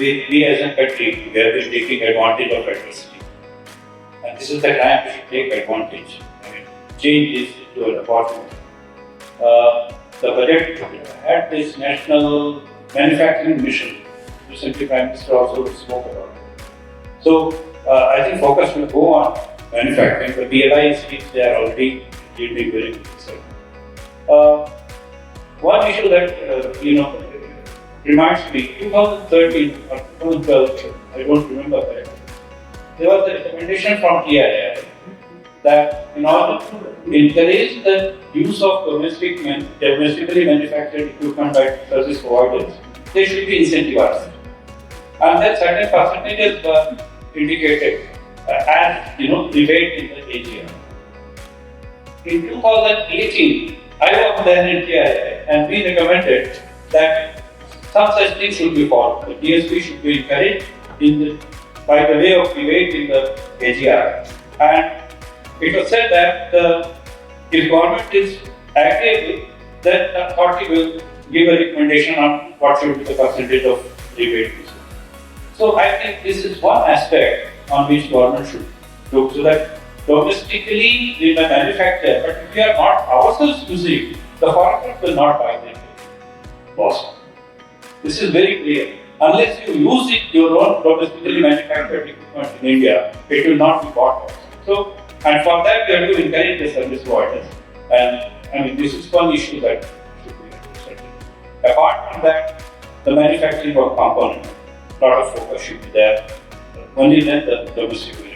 we as a country, we have been taking advantage of adversity. And this is the time we should take advantage. I mean, change is to an opportunity. The budget had this national manufacturing mission. Recently, Prime Minister also spoke about it. So, I think focus will go on manufacturing. The BLIs, they are already doing very good. One issue that reminds me, 2013 or 2012, I don't remember correctly. There was a recommendation from TII that in order to encourage the use of domestically manufactured equipment by service providers, they should be incentivized. And then certain percentages were indicated as rebate in the AGR. In 2018, I was there in TII and we recommended that some such things should be followed. The DSP should be encouraged by the way of rebate in the AGR. And it was said that if government is agreeable, then the authority will give a recommendation on what should be the percentage of rebate. So I think this is one aspect on which government should look, so that domestically we may manufacture, but if we are not ourselves using, the foreigner will not buy them. Lost. This is very clear. Unless you use it, your own domestically manufactured equipment in India, it will not be bought. So, and for that we have to encourage the service providers. And I mean, this is one issue that should be addressed. Apart from that, the manufacturing of components, a lot of focus should be there. Only then the domestic will